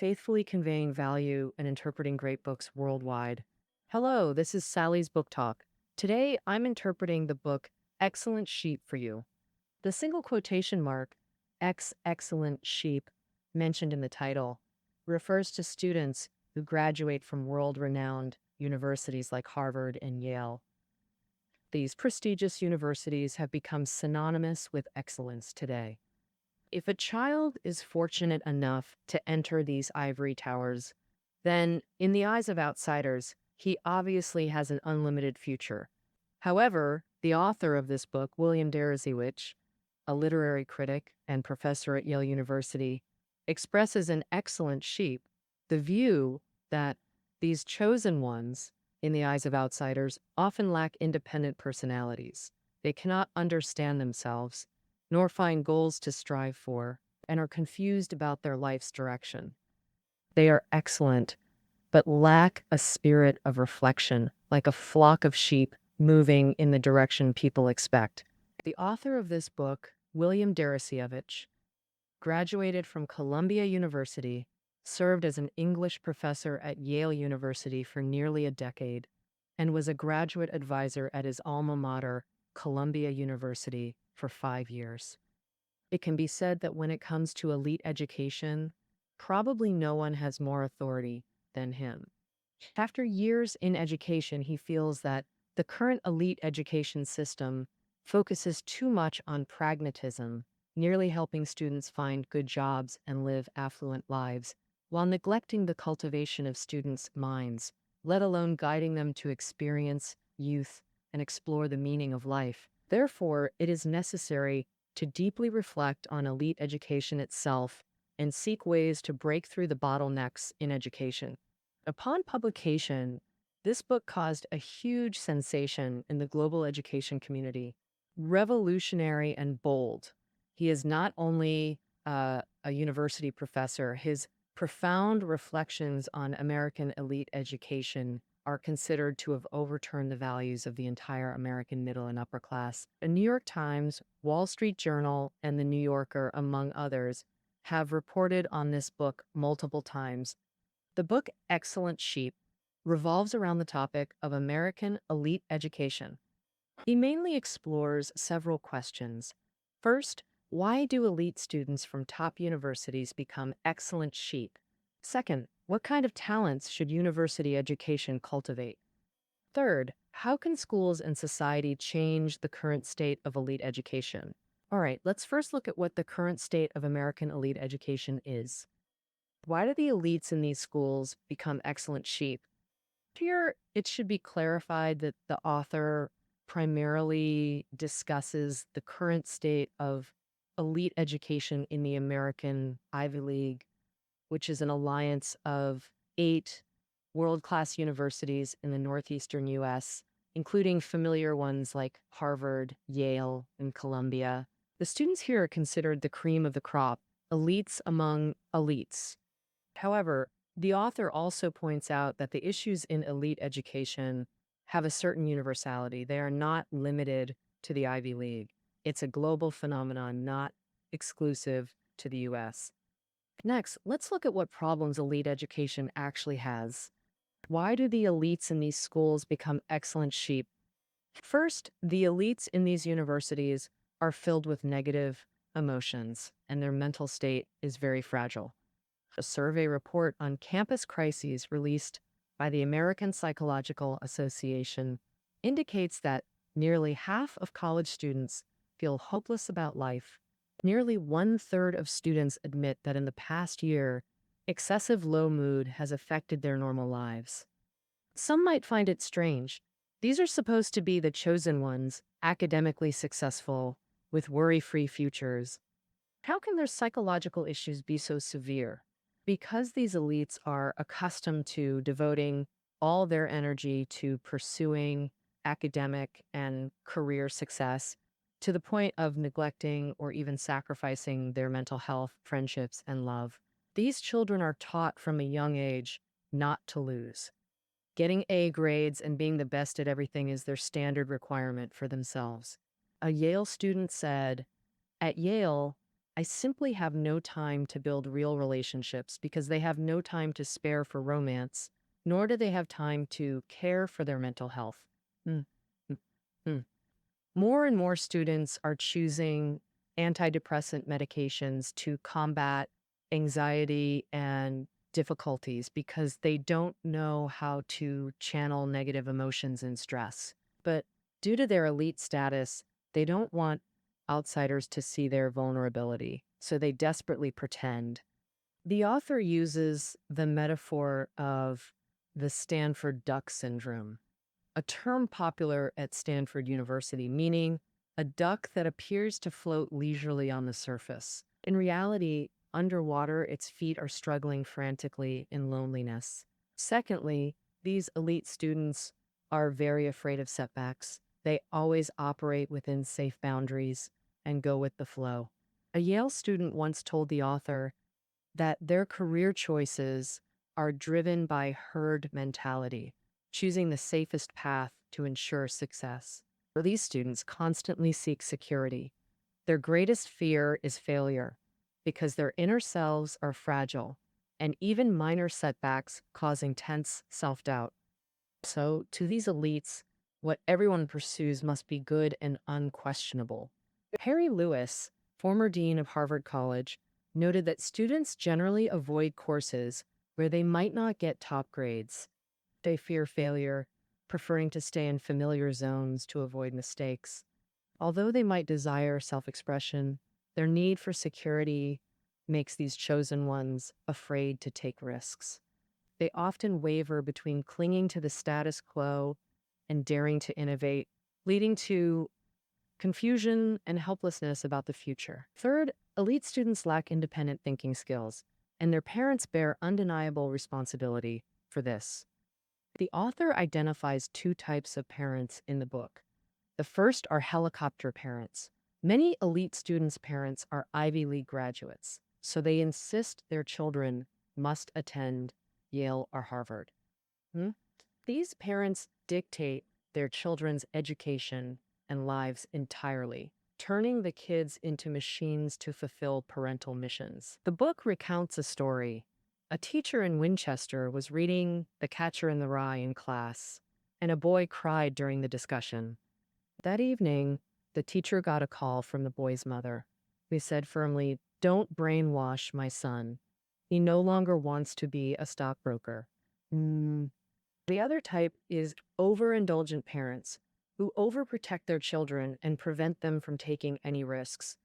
faithfully conveying value and interpreting great books worldwide. Hello, this is Sally's Book Talk. Today, I'm interpreting the book Excellent Sheep for you. The single quotation mark, excellent sheep, mentioned in the title, refers to students who graduate from world-renowned universities like Harvard and Yale. These prestigious universities have become synonymous with excellence today. If a child is fortunate enough to enter these ivory towers, then, in the eyes of outsiders, he obviously has an unlimited future. However, the author of this book, William Deresiewicz, a literary critic and professor at Yale University, expresses an excellent sheep, the view that these chosen ones, in the eyes of outsiders, often lack independent personalities. They cannot understand themselves, nor find goals to strive for, and are confused about their life's direction. They are excellent, but lack a spirit of reflection, like a flock of sheep moving in the direction people expect. The author of this book, William Deresiewicz, graduated from Columbia University, served as an English professor at Yale University for nearly a decade, and was a graduate advisor at his alma mater, Columbia University, for 5 years. It can be said that when it comes to elite education, probably no one has more authority than him. After years in education, he feels that the current elite education system focuses too much on pragmatism, nearly helping students find good jobs and live affluent lives, while neglecting the cultivation of students' minds, let alone guiding them to experience youth and explore the meaning of life. Therefore, it is necessary to deeply reflect on elite education itself and seek ways to break through the bottlenecks in education. Upon publication, this book caused a huge sensation in the global education community. Revolutionary and bold. He is not only a university professor, his profound reflections on American elite education are considered to have overturned the values of the entire American middle and upper class. The New York Times, Wall Street Journal, and The New Yorker, among others, have reported on this book multiple times. The book Excellent Sheep revolves around the topic of American elite education. He mainly explores several questions. First, why do elite students from top universities become excellent sheep? Second, what kind of talents should university education cultivate? Third, how can schools and society change the current state of elite education? All right, let's first look at what the current state of American elite education is. Why do the elites in these schools become excellent sheep? Here, it should be clarified that the author primarily discusses the current state of elite education in the American Ivy League, which is an alliance of 8 world-class universities in the northeastern U.S., including familiar ones like Harvard, Yale, and Columbia. The students here are considered the cream of the crop, elites among elites. However, the author also points out that the issues in elite education have a certain universality. They are not limited to the Ivy League. It's a global phenomenon, not exclusive to the US. Next, let's look at what problems elite education actually has. Why do the elites in these schools become excellent sheep? First, the elites in these universities are filled with negative emotions, and their mental state is very fragile. A survey report on campus crises released by the American Psychological Association indicates that nearly half of college students feel hopeless about life. Nearly 1/3 of students admit that in the past year, excessive low mood has affected their normal lives. Some might find it strange. These are supposed to be the chosen ones, academically successful, with worry-free futures. How can their psychological issues be so severe? Because these elites are accustomed to devoting all their energy to pursuing academic and career success to the point of neglecting or even sacrificing their mental health, friendships, and love. These children are taught from a young age not to lose. Getting A grades and being the best at everything is their standard requirement for themselves. A Yale student said, "At Yale, I simply have no time to build real relationships because they have no time to spare for romance, nor do they have time to care for their mental health. Mm, mm, mm. More and more students are choosing antidepressant medications to combat anxiety and difficulties because they don't know how to channel negative emotions and stress. But due to their elite status, they don't want outsiders to see their vulnerability, so they desperately pretend. The author uses the metaphor of the Stanford duck syndrome, a term popular at Stanford University, meaning a duck that appears to float leisurely on the surface. In reality, underwater, its feet are struggling frantically in loneliness. Secondly, these elite students are very afraid of setbacks. They always operate within safe boundaries and go with the flow. A Yale student once told the author that their career choices are driven by herd mentality, choosing the safest path to ensure success. For these students constantly seek security. Their greatest fear is failure because their inner selves are fragile and even minor setbacks cause intense self-doubt. So, to these elites, what everyone pursues must be good and unquestionable. Harry Lewis, former dean of Harvard College, noted that students generally avoid courses where they might not get top grades. They fear failure, preferring to stay in familiar zones to avoid mistakes. Although they might desire self-expression, their need for security makes these chosen ones afraid to take risks. They often waver between clinging to the status quo and daring to innovate, leading to confusion and helplessness about the future. Third, elite students lack independent thinking skills, and their parents bear undeniable responsibility for this. The author identifies two types of parents in the book. The first are helicopter parents. Many elite students' parents are Ivy League graduates, so they insist their children must attend Yale or Harvard. Hmm? These parents dictate their children's education and lives entirely, turning the kids into machines to fulfill parental missions. The book recounts a story. A teacher in Winchester was reading The Catcher in the Rye in class, and a boy cried during the discussion. That evening, the teacher got a call from the boy's mother, who said firmly, "Don't brainwash my son. He no longer wants to be a stockbroker." The other type is overindulgent parents who overprotect their children and prevent them from taking any risks.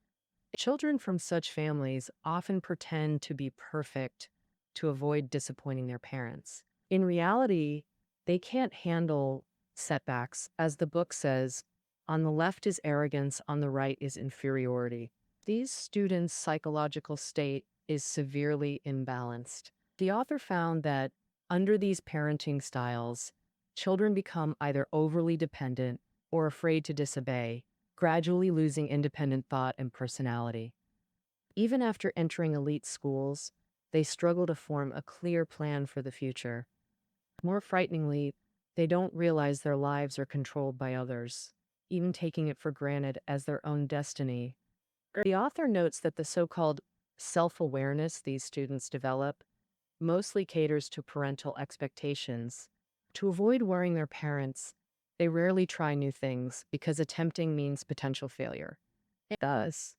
Children from such families often pretend to be perfect to avoid disappointing their parents. In reality, they can't handle setbacks. As the book says, on the left is arrogance, on the right is inferiority. These students' psychological state is severely imbalanced. The author found that under these parenting styles, children become either overly dependent or afraid to disobey, gradually losing independent thought and personality. Even after entering elite schools, they struggle to form a clear plan for the future. More frighteningly, they don't realize their lives are controlled by others, even taking it for granted as their own destiny. The author notes that the so-called self-awareness these students develop mostly caters to parental expectations. To avoid worrying their parents, they rarely try new things because attempting means potential failure. Thus,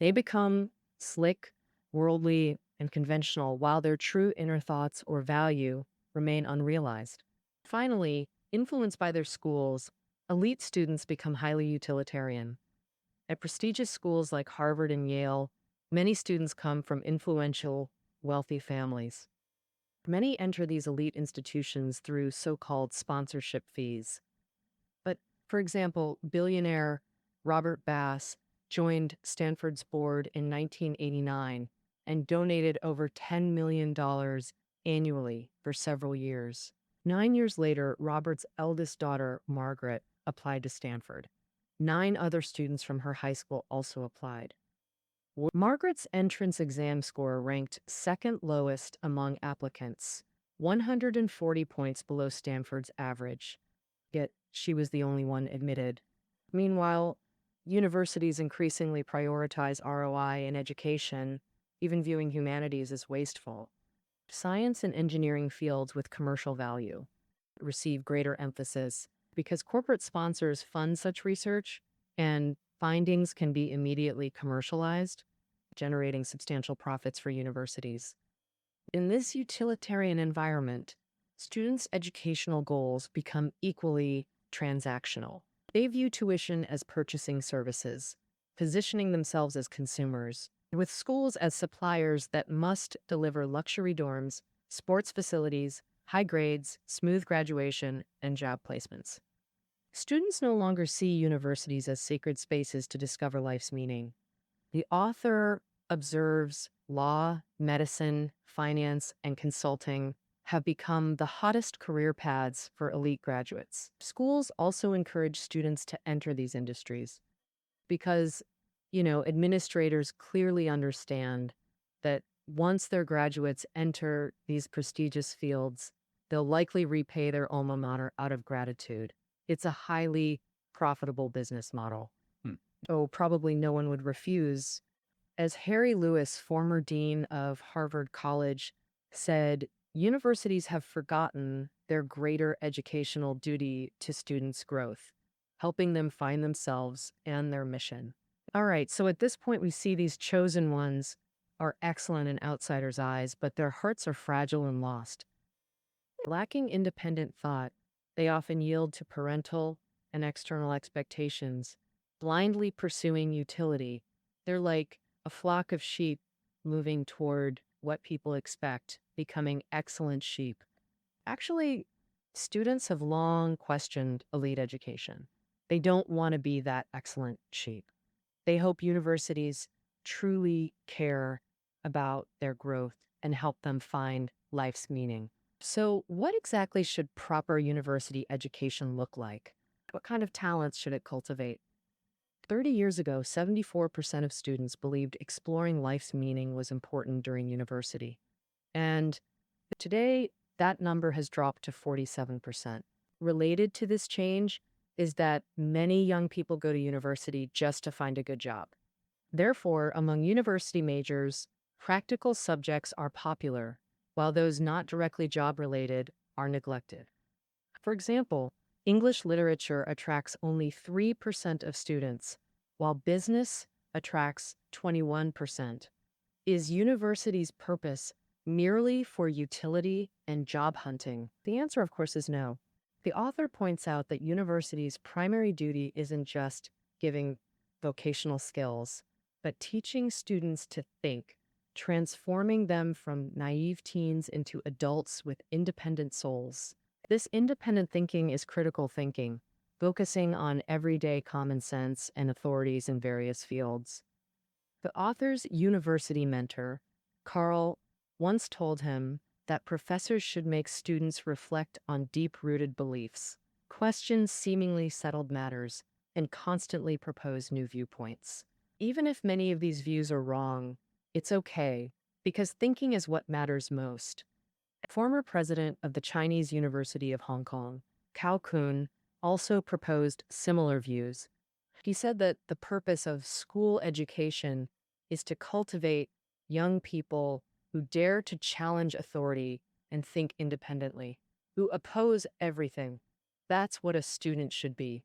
they become slick, worldly, and conventional while their true inner thoughts or value remain unrealized. Finally, influenced by their schools, elite students become highly utilitarian. At prestigious schools like Harvard and Yale, many students come from influential, wealthy families. Many enter these elite institutions through so-called sponsorship fees. But, for example, billionaire Robert Bass joined Stanford's board in 1989 and donated over $10 million annually for several years. 9 years later, Robert's eldest daughter, Margaret, applied to Stanford. 9 other students from her high school also applied. Margaret's entrance exam score ranked second lowest among applicants, 140 points below Stanford's average, yet she was the only one admitted. Meanwhile, Universities increasingly prioritize ROI in education, even viewing humanities as wasteful. Science and engineering fields with commercial value receive greater emphasis because corporate sponsors fund such research and findings can be immediately commercialized, generating substantial profits for universities. In this utilitarian environment, students' educational goals become equally transactional. They view tuition as purchasing services, positioning themselves as consumers, with schools as suppliers that must deliver luxury dorms, sports facilities, high grades, smooth graduation, and job placements. Students no longer see universities as sacred spaces to discover life's meaning. The author observes law, medicine, finance, and consulting have become the hottest career paths for elite graduates. Schools also encourage students to enter these industries because, administrators clearly understand that once their graduates enter these prestigious fields, they'll likely repay their alma mater out of gratitude. It's a highly profitable business model. Hmm. Oh, probably no one would refuse. As Harry Lewis, former dean of Harvard College, said, universities have forgotten their greater educational duty to students' growth, helping them find themselves and their mission. All right, so at this point, we see these chosen ones are excellent in outsiders' eyes, but their hearts are fragile and lost. Lacking independent thought, they often yield to parental and external expectations, blindly pursuing utility. They're like a flock of sheep moving toward what people expect, becoming excellent sheep. Actually, students have long questioned elite education. They don't want to be that excellent sheep. They hope universities truly care about their growth and help them find life's meaning. So, what exactly should proper university education look like? What kind of talents should it cultivate? 30 years ago, 74% of students believed exploring life's meaning was important during university. And today, that number has dropped to 47%. Related to this change is that many young people go to university just to find a good job. Therefore, among university majors, practical subjects are popular, while those not directly job-related are neglected. For example, English literature attracts only 3% of students, while business attracts 21%. Is university's purpose merely for utility and job hunting? The answer, of course, is no. The author points out that university's primary duty isn't just giving vocational skills, but teaching students to think, transforming them from naive teens into adults with independent souls. This independent thinking is critical thinking, focusing on everyday common sense and authorities in various fields. The author's university mentor, Carl, once told him that professors should make students reflect on deep-rooted beliefs, question seemingly settled matters, and constantly propose new viewpoints. Even if many of these views are wrong, it's okay, because thinking is what matters most. Former president of the Chinese University of Hong Kong, Cao Kun, also proposed similar views. He said that the purpose of school education is to cultivate young people who dare to challenge authority and think independently, who oppose everything. That's what a student should be.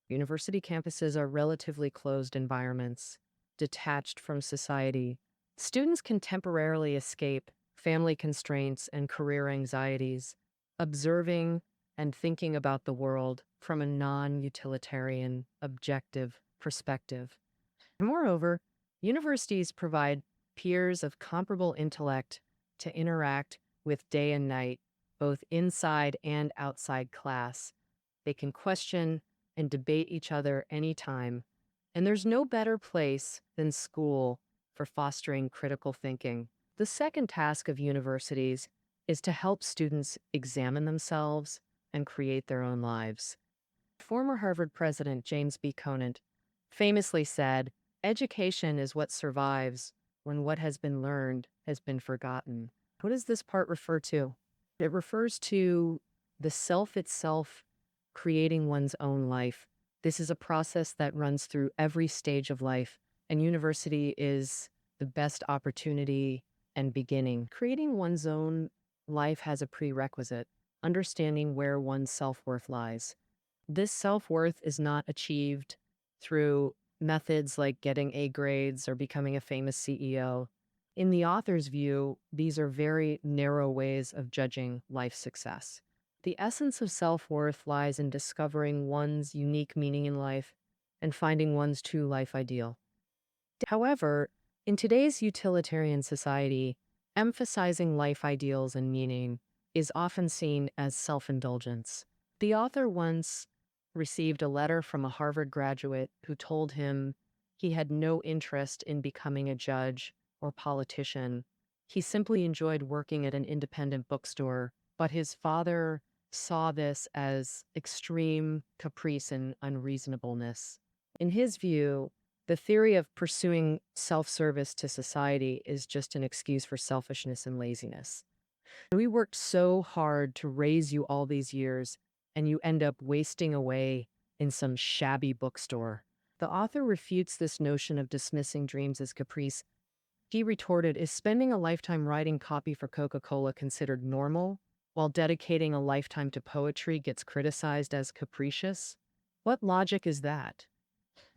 University campuses are relatively closed environments, detached from society. Students can temporarily escape family constraints and career anxieties, observing and thinking about the world from a non-utilitarian, objective perspective. Moreover, universities provide peers of comparable intellect to interact with day and night, both inside and outside class. They can question and debate each other anytime. And there's no better place than school for fostering critical thinking. The second task of universities is to help students examine themselves and create their own lives. Former Harvard president James B. Conant famously said, "Education is what survives when what has been learned has been forgotten." What does this part refer to? It refers to the self itself creating one's own life, This is a process that runs through every stage of life, and university is the best opportunity and beginning. Creating one's own life has a prerequisite, understanding where one's self-worth lies. This self-worth is not achieved through methods like getting A grades or becoming a famous CEO. In the author's view, these are very narrow ways of judging life success. The essence of self-worth lies in discovering one's unique meaning in life and finding one's true life ideal. However, in today's utilitarian society, emphasizing life ideals and meaning is often seen as self-indulgence. The author once received a letter from a Harvard graduate who told him he had no interest in becoming a judge or politician. He simply enjoyed working at an independent bookstore, but his father saw this as extreme caprice and unreasonableness. In his view, the theory of pursuing self-service to society is just an excuse for selfishness and laziness. We worked so hard to raise you all these years, and you end up wasting away in some shabby bookstore. The author refutes this notion of dismissing dreams as caprice. He retorted, is spending a lifetime writing copy for Coca-Cola considered normal, while dedicating a lifetime to poetry gets criticized as capricious? What logic is that?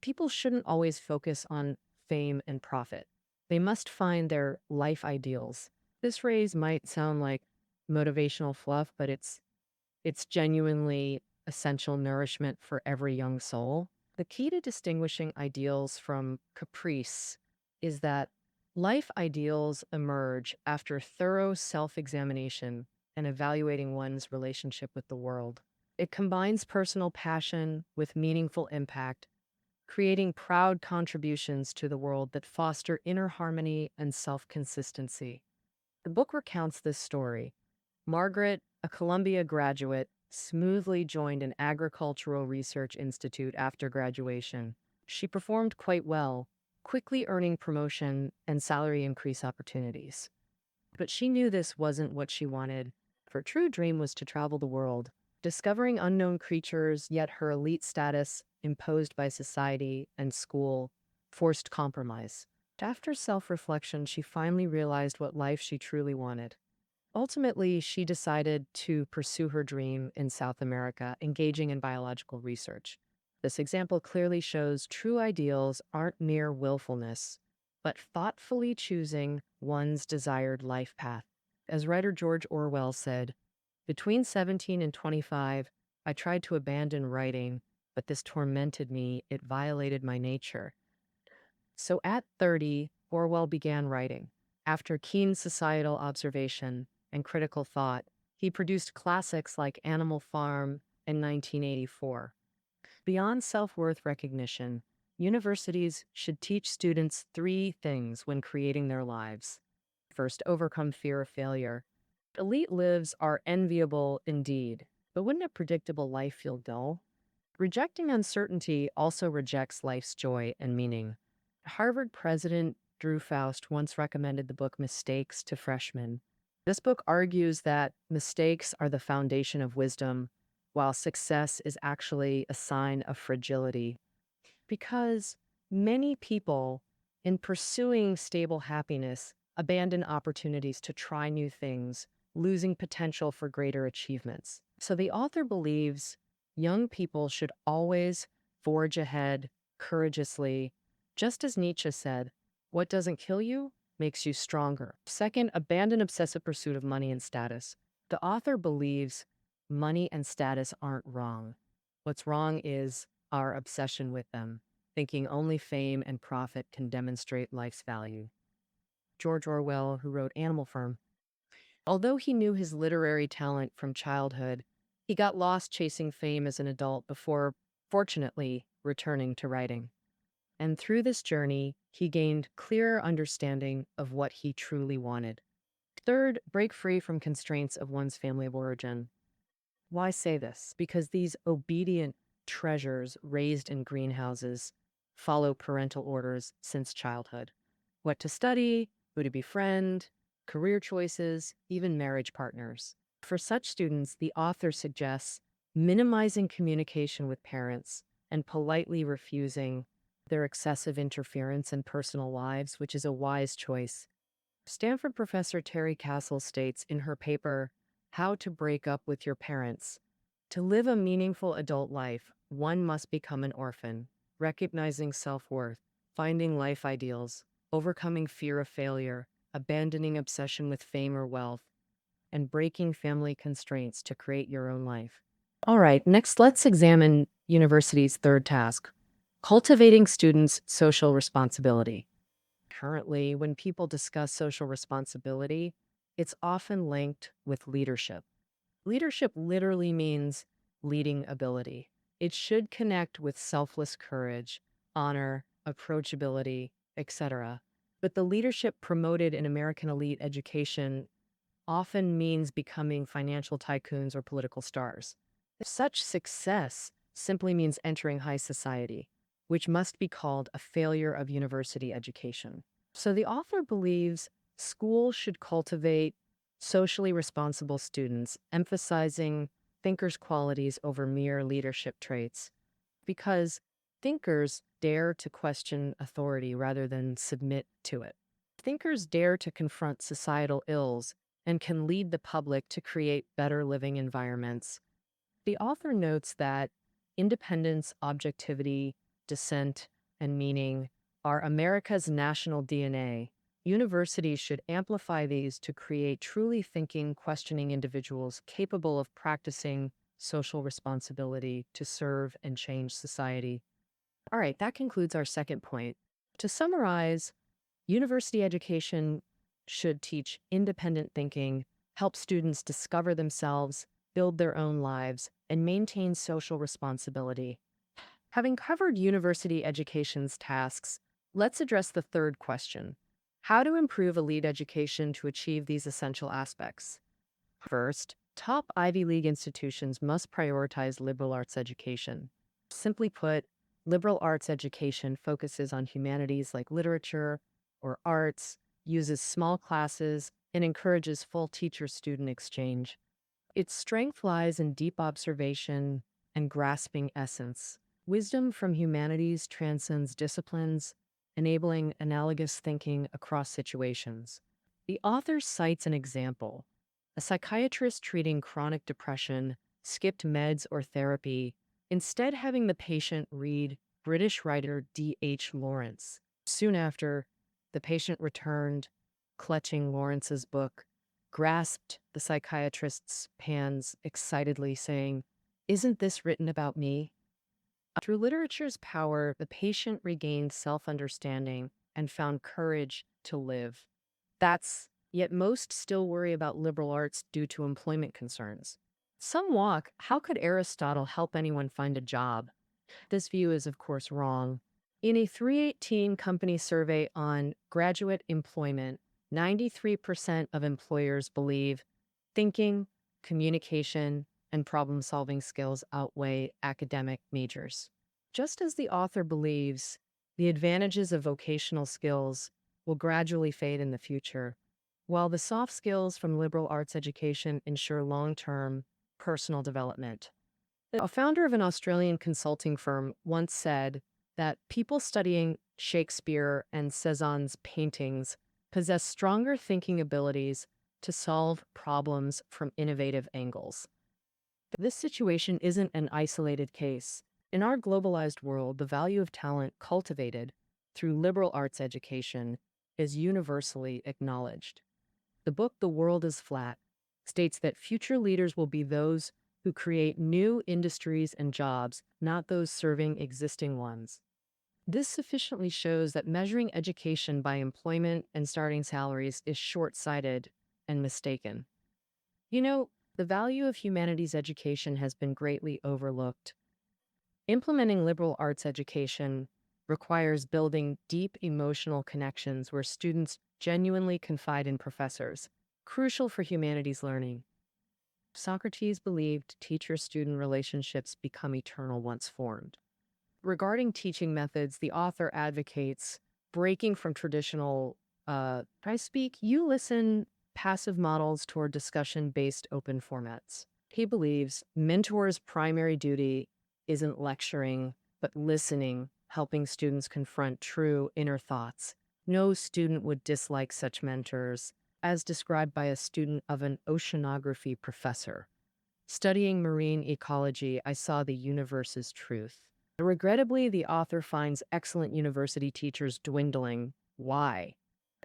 People shouldn't always focus on fame and profit. They must find their life ideals. This phrase might sound like motivational fluff, but it's genuinely essential nourishment for every young soul. The key to distinguishing ideals from caprice is that life ideals emerge after thorough self-examination and evaluating one's relationship with the world. It combines personal passion with meaningful impact, creating proud contributions to the world that foster inner harmony and self-consistency. The book recounts this story. Margaret, a Columbia graduate, smoothly joined an agricultural research institute after graduation. She performed quite well, quickly earning promotion and salary increase opportunities. But she knew this wasn't what she wanted. Her true dream was to travel the world, discovering unknown creatures, yet her elite status, imposed by society and school, forced compromise. After self-reflection, she finally realized what life she truly wanted. Ultimately, she decided to pursue her dream in South America, engaging in biological research. This example clearly shows true ideals aren't mere willfulness, but thoughtfully choosing one's desired life path. As writer George Orwell said, between 17 and 25, I tried to abandon writing, but this tormented me. It violated my nature. So at 30, Orwell began writing. After keen societal observation and critical thought, he produced classics like Animal Farm in 1984. Beyond self-worth recognition, universities should teach students three things when creating their lives. First, overcome fear of failure. Elite lives are enviable indeed, but wouldn't a predictable life feel dull? Rejecting uncertainty also rejects life's joy and meaning. Harvard president Drew Faust once recommended the book Mistakes to freshmen. This book argues that mistakes are the foundation of wisdom, while success is actually a sign of fragility. Because many people, in pursuing stable happiness, abandon opportunities to try new things, losing potential for greater achievements. So the author believes young people should always forge ahead courageously. Just as Nietzsche said, what doesn't kill you makes you stronger. Second, abandon obsessive pursuit of money and status. The author believes money and status aren't wrong. What's wrong is our obsession with them, thinking only fame and profit can demonstrate life's value. George Orwell, who wrote Animal Farm. Although he knew his literary talent from childhood, he got lost chasing fame as an adult before, fortunately, returning to writing. And through this journey, he gained clearer understanding of what he truly wanted. Third, break free from constraints of one's family of origin. Why say this? Because these obedient treasures raised in greenhouses follow parental orders since childhood. What to study, who to befriend, career choices, even marriage partners. For such students, the author suggests minimizing communication with parents and politely refusing their excessive interference in personal lives, which is a wise choice. Stanford professor Terry Castle states in her paper, How to Break Up with Your Parents, to live a meaningful adult life, one must become an orphan, recognizing self-worth, finding life ideals, overcoming fear of failure, abandoning obsession with fame or wealth, and breaking family constraints to create your own life. All right, next let's examine university's third task, cultivating students' social responsibility. Currently, when people discuss social responsibility, it's often linked with leadership. Leadership literally means leading ability. It should connect with selfless courage, honor, approachability, etc. But the leadership promoted in American elite education often means becoming financial tycoons or political stars. Such success simply means entering high society, which must be called a failure of university education. So the author believes schools should cultivate socially responsible students, emphasizing thinkers' qualities over mere leadership traits, because thinkers dare to question authority rather than submit to it. Thinkers dare to confront societal ills and can lead the public to create better living environments. The author notes that independence, objectivity, dissent, and meaning are America's national DNA. Universities should amplify these to create truly thinking, questioning individuals capable of practicing social responsibility to serve and change society. All right, that concludes our second point. To summarize, university education should teach independent thinking, help students discover themselves, build their own lives, and maintain social responsibility. Having covered university education's tasks, let's address the third question: how to improve elite education to achieve these essential aspects. First, top Ivy League institutions must prioritize liberal arts education. Simply put, liberal arts education focuses on humanities like literature or arts, uses small classes, and encourages full teacher-student exchange. Its strength lies in deep observation and grasping essence. Wisdom from humanities transcends disciplines, enabling analogous thinking across situations. The author cites an example. A psychiatrist treating chronic depression skipped meds or therapy, instead having the patient read British writer D.H. Lawrence. Soon after, the patient returned, clutching Lawrence's book, grasped the psychiatrist's hands excitedly, saying, "Isn't this written about me?" Through literature's power, the patient regained self-understanding and found courage to live. Yet most still worry about liberal arts due to employment concerns. Some walk, how could Aristotle help anyone find a job? This view is, of course, wrong. In a 318 company survey on graduate employment, 93% of employers believe thinking, communication, and problem-solving skills outweigh academic majors. Just as the author believes the advantages of vocational skills will gradually fade in the future, while the soft skills from liberal arts education ensure long-term personal development. A founder of an Australian consulting firm once said that people studying Shakespeare and Cezanne's paintings possess stronger thinking abilities to solve problems from innovative angles. This situation isn't an isolated case. In our globalized world, the value of talent cultivated through liberal arts education is universally acknowledged. The book The World is Flat states that future leaders will be those who create new industries and jobs, not those serving existing ones. This sufficiently shows that measuring education by employment and starting salaries is short-sighted and mistaken. The value of humanities education has been greatly overlooked. Implementing liberal arts education requires building deep emotional connections where students genuinely confide in professors, crucial for humanities learning. Socrates believed teacher-student relationships become eternal once formed. Regarding teaching methods, the author advocates breaking from traditional, I speak, you listen, passive models toward discussion-based open formats. He believes mentors' primary duty isn't lecturing, but listening, helping students confront true inner thoughts. No student would dislike such mentors, as described by a student of an oceanography professor. Studying marine ecology, I saw the universe's truth. Regrettably, the author finds excellent university teachers dwindling. Why?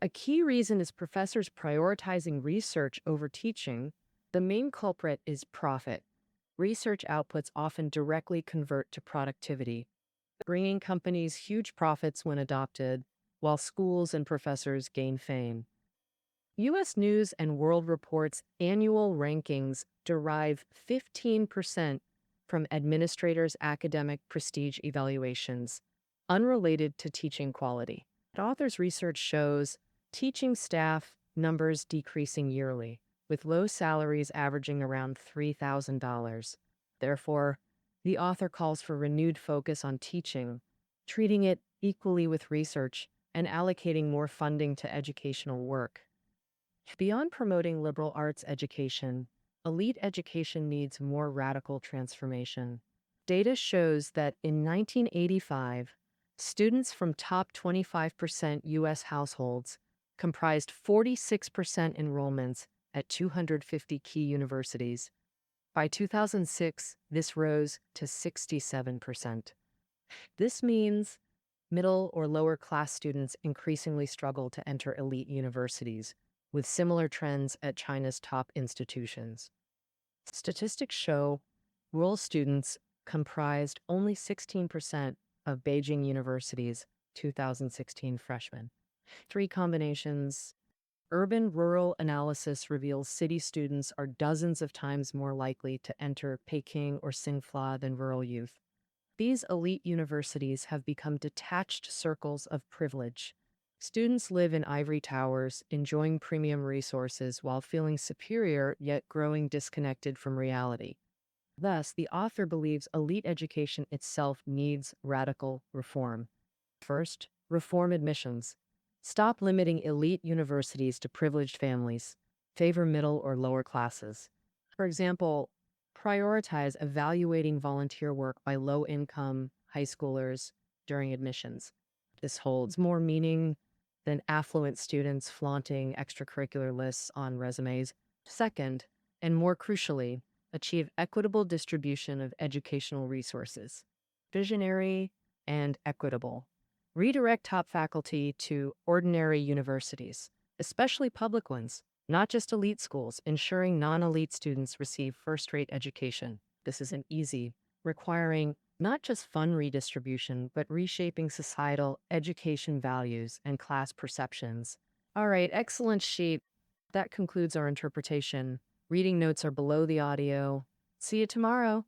A key reason is professors prioritizing research over teaching. The main culprit is profit. Research outputs often directly convert to productivity, bringing companies huge profits when adopted, while schools and professors gain fame. U.S. News and World Report's annual rankings derive 15% from administrators' academic prestige evaluations, unrelated to teaching quality. The author's research shows teaching staff numbers decreasing yearly, with low salaries averaging around $3,000. Therefore, the author calls for renewed focus on teaching, treating it equally with research, and allocating more funding to educational work. Beyond promoting liberal arts education, elite education needs more radical transformation. Data shows that in 1985, students from top 25% U.S. households comprised 46% enrollments at 250 key universities. By 2006, this rose to 67%. This means middle or lower class students increasingly struggle to enter elite universities, with similar trends at China's top institutions. Statistics show rural students comprised only 16% of Beijing University's 2016 freshmen. Three combinations. Urban-rural analysis reveals city students are dozens of times more likely to enter Peking or Tsinghua than rural youth. These elite universities have become detached circles of privilege. Students live in ivory towers, enjoying premium resources while feeling superior yet growing disconnected from reality. Thus, the author believes elite education itself needs radical reform. First, reform admissions. Stop limiting elite universities to privileged families. Favor middle or lower classes. For example, prioritize evaluating volunteer work by low-income high schoolers during admissions. This holds more meaning than affluent students flaunting extracurricular lists on resumes. Second, and more crucially, achieve equitable distribution of educational resources. Visionary and equitable. Redirect top faculty to ordinary universities, especially public ones, not just elite schools, ensuring non-elite students receive first-rate education. This isn't easy, requiring not just fund redistribution, but reshaping societal education values and class perceptions. All right, excellent sheet. That concludes our interpretation. Reading notes are below the audio. See you tomorrow.